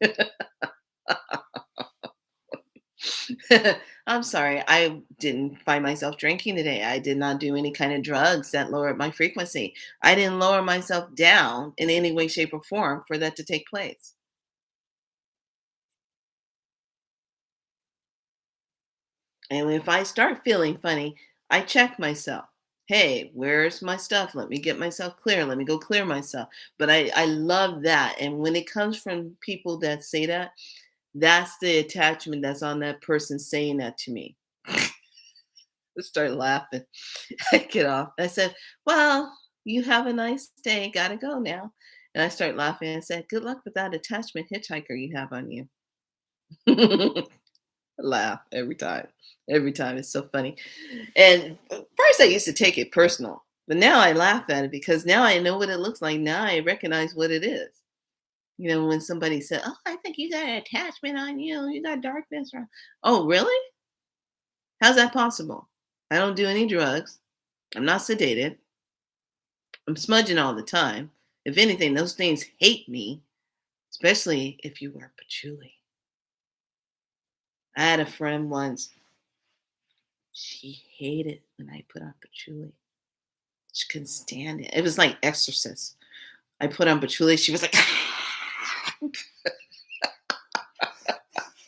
I'm sorry. I didn't find myself drinking today. I did not do any kind of drugs that lowered my frequency. I didn't lower myself down in any way, shape, or form for that to take place. And if I start feeling funny, I check myself. Hey, where's my stuff? Let me get myself clear. Let me go clear myself. But I love that. And when it comes from people that say that, that's the attachment that's on that person saying that to me. I start laughing. I get off. I said, well, you have a nice day. Gotta go now. And I start laughing and said, good luck with that attachment hitchhiker you have on you. Laugh every time. Every time. It's so funny. And first, I used to take it personal, but now I laugh at it because now I know what it looks like. Now I recognize what it is. You know, when somebody said, "Oh, I think you got an attachment on you. You got darkness." Or, oh, really? How's that possible? I don't do any drugs. I'm not sedated. I'm smudging all the time. If anything, those things hate me, especially if you wear patchouli. I had a friend once. She hated when I put on patchouli. She couldn't stand it. It was like Exorcist. I put on patchouli. She was like,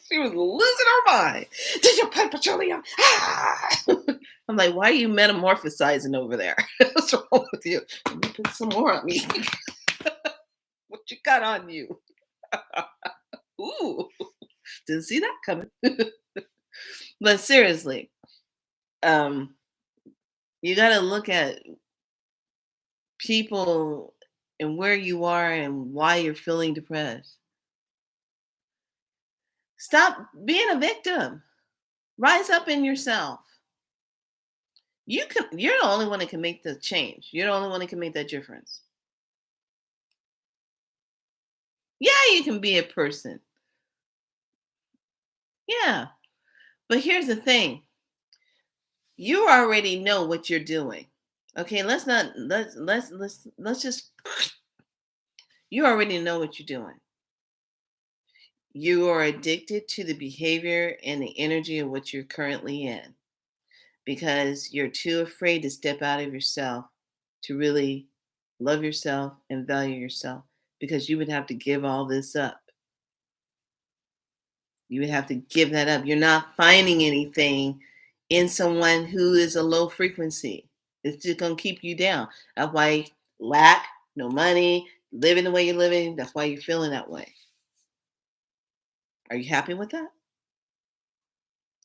she was losing her mind. Did you put patchouli on? I'm like, why are you metamorphosizing over there? What's wrong with you? Let me put some more on me. What you got on you? Ooh, didn't see that coming. But seriously, um, You got to look at people and where you are and why you're feeling depressed. Stop being a victim. Rise up in yourself. You're the only one that can make the change. You're the only one that can make that difference. Yeah, you can be a person. Yeah. But here's the thing. You already know what you're doing. Okay, let's just you already know what you're doing. You are addicted to the behavior and the energy of what you're currently in because you're too afraid to step out of yourself to really love yourself and value yourself because you would have to give all this up. You would have to give that up. You're not finding anything in someone who is a low frequency. It's just going to keep you down. That's why lack, no money, living the way you're living. That's why you're feeling that way. Are you happy with that?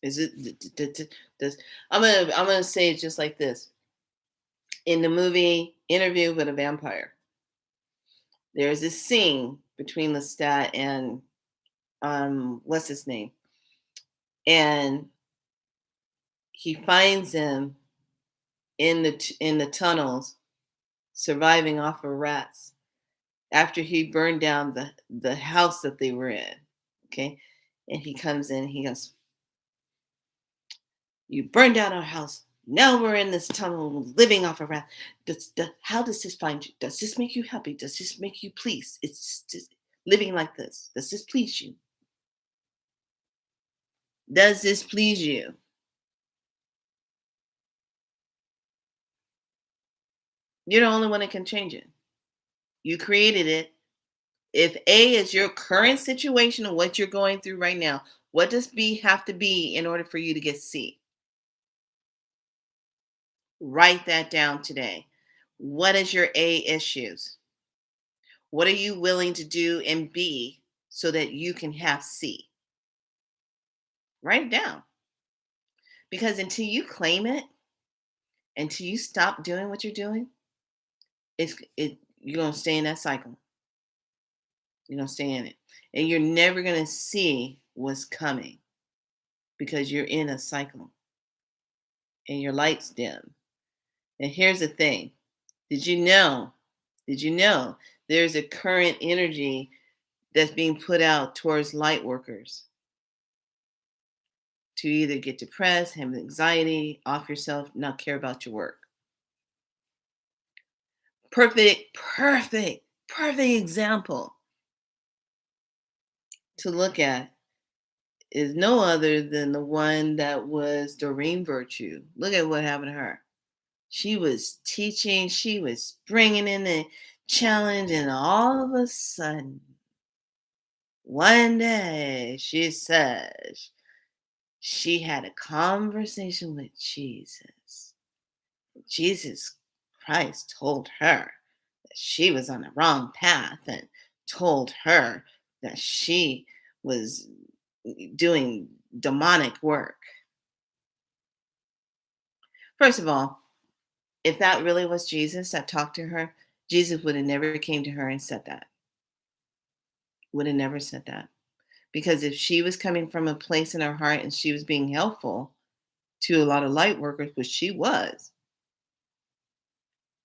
Is it does I'm gonna say it just like this. In the movie Interview with a Vampire, there's this scene between Lestat and what's his name? And he finds him in the tunnels surviving off of rats after he burned down the house that they were in. Okay. And he comes in, he goes, "You burned down our house. Now we're in this tunnel living off of rat. How does this find you? Does this make you happy? Does this make you pleased? It's just living like this. Does this please you? Does this please you?" You're the only one that can change it. You created it. If A is your current situation and what you're going through right now, what does B have to be in order for you to get C? Write that down today. What is your A issues? What are you willing to do in B so that you can have C? Write it down. Because until you claim it, until you stop doing what you're doing, you're gonna stay in that cycle. You're gonna stay in it. And you're never gonna see what's coming because you're in a cycle and your light's dim. And here's the thing. Did you know? Did you know there's a current energy that's being put out towards light workers to either get depressed, have anxiety, off yourself, not care about your work? Perfect example to look at is no other than the one that was Doreen Virtue. Look at what happened to her. She was teaching, she was bringing in the challenge, and all of a sudden, one day, she says she had a conversation with Jesus. Jesus Christ told her that she was on the wrong path and told her that she was doing demonic work. First of all, if that really was Jesus that talked to her, Jesus would have never came to her and said that. Would have never said that. Because if she was coming from a place in her heart and she was being helpful to a lot of light workers, which she was,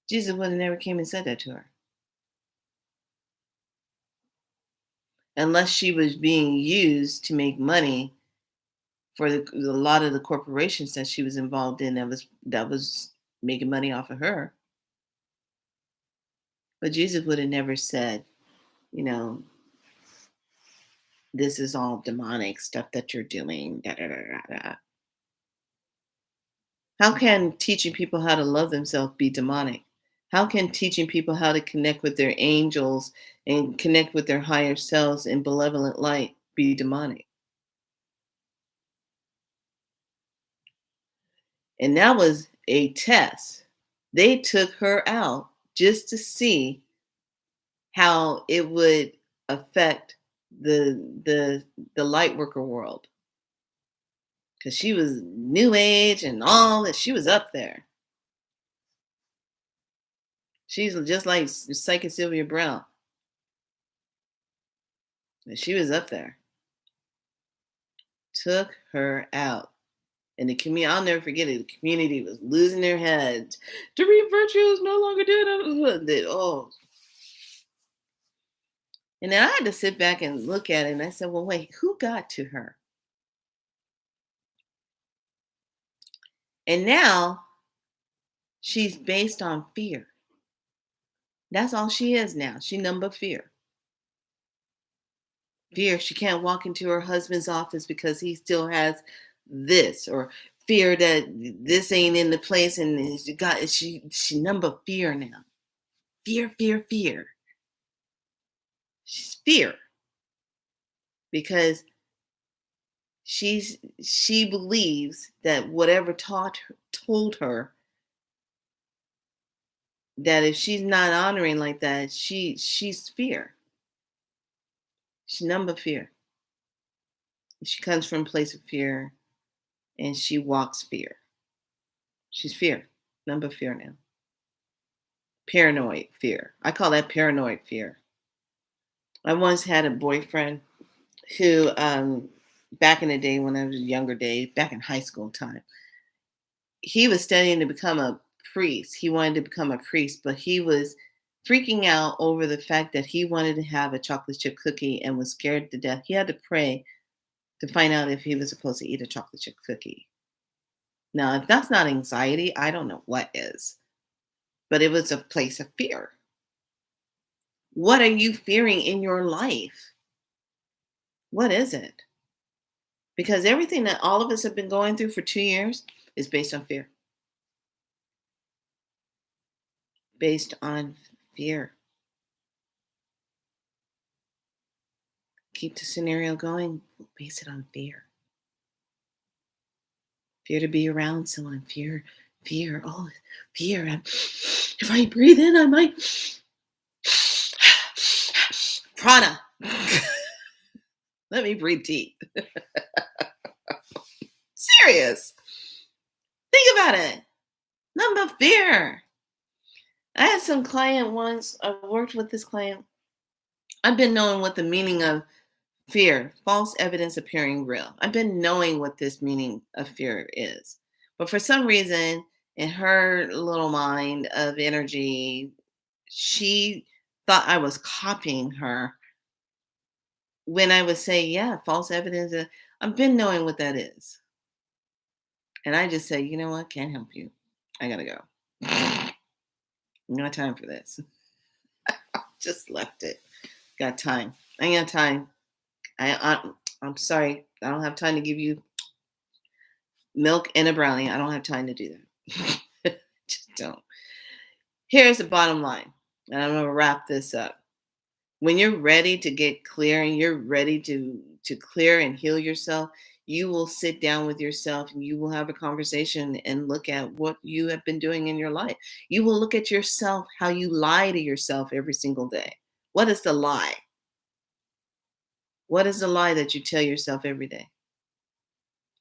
Jesus would have never came and said that to her. Unless she was being used to make money for a lot of the corporations that she was involved in that was making money off of her. But Jesus would have never said, you know, this is all demonic stuff that you're doing. Da, da, da, da, da. How can teaching people how to love themselves be demonic? How can teaching people how to connect with their angels and connect with their higher selves in benevolent light be demonic? And that was a test. They took her out just to see how it would affect the light worker world. Because she was new age and all that, she was up there. She's just like Psychic Sylvia Brown. She was up there. Took her out. And the community, I'll never forget it. The community was losing their heads. Doreen Virtue is no longer doing it. Oh. And then I had to sit back and look at it. And I said, well, wait, who got to her? And now she's based on fear. That's all she is now. She number fear. Fear she can't walk into her husband's office because he still has this, or fear that this ain't in the place, and she number fear now. Fear, fear, fear. She's fear because she believes that whatever told her that if she's not honoring like that, she's fear. She's number fear. She comes from a place of fear and she walks fear. She's fear. Number fear now. Paranoid fear. I call that paranoid fear. I once had a boyfriend who, back in the day when I was younger day, back in high school time, he was studying to become a priest. He wanted to become a priest, but he was freaking out over the fact that he wanted to have a chocolate chip cookie and was scared to death. He had to pray to find out if he was supposed to eat a chocolate chip cookie. Now, if that's not anxiety, I don't know what is. But it was a place of fear. What are you fearing in your life? What is it? Because everything that all of us have been going through for 2 years is based on fear. Based on fear. Keep the scenario going. Base it on fear. Fear to be around someone. Fear. Oh, fear. If I breathe in, I might. Prana. Let me breathe deep. Serious. Think about it. Number fear. I had some client once. I worked with this client. I've been knowing what the meaning of fear, false evidence appearing real. I've been knowing what this meaning of fear is. But for some reason, in her little mind of energy, she thought I was copying her when I would say, yeah, false evidence. I've been knowing what that is. And I just say, you know what? Can't help you. I got to go. No time for this. Just left it. Got time. I ain't got time. I'm sorry. I don't have time to give you milk and a brownie. I don't have time to do that. Just don't. Here's the bottom line. And I'm going to wrap this up. When you're ready to get clear and you're ready to clear and heal yourself, you will sit down with yourself and you will have a conversation and look at what you have been doing in your life. You will look at yourself, how you lie to yourself every single day. What is the lie? What is the lie that you tell yourself every day?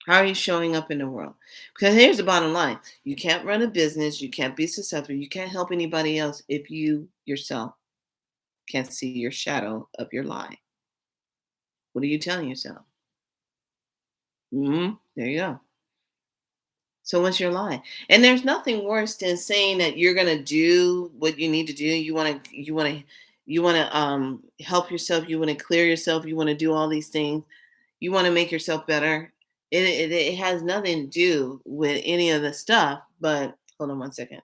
How are you showing up in the world? Because here's the bottom line. You can't run a business. You can't be successful. You can't help anybody else if you yourself can't see your shadow of your lie. What are you telling yourself? There you go. So what's your lie? And there's nothing worse than saying that you're going to do what you need to do. You want to help yourself. You want to clear yourself. You want to do all these things. You want to make yourself better. It has nothing to do with any of the stuff. But hold on one second.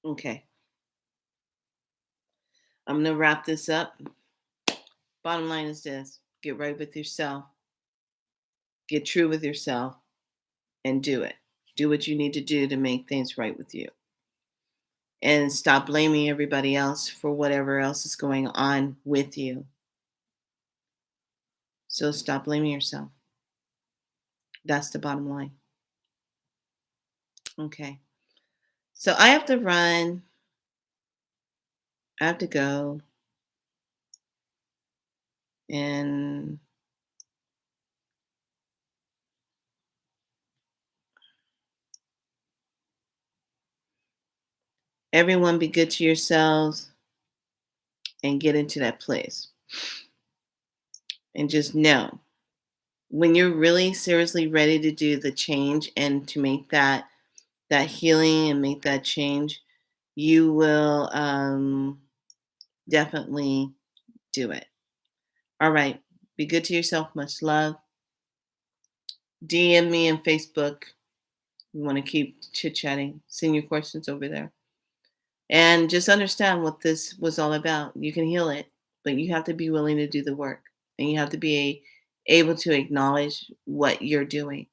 Okay. I'm going to wrap this up. Bottom line is this: get right with yourself, get true with yourself, and do it. Do what you need to do to make things right with you. And stop blaming everybody else for whatever else is going on with you. So stop blaming yourself. That's the bottom line. Okay. So I have to run. I have to go, and everyone be good to yourselves and get into that place. And just know when you're really seriously ready to do the change and to make that healing and make that change, you will definitely do it. All right. Be good to yourself. Much love. DM me on Facebook. We want to keep chit chatting. Send your questions over there. And just understand what this was all about. You can heal it, but you have to be willing to do the work. And you have to be able to acknowledge what you're doing.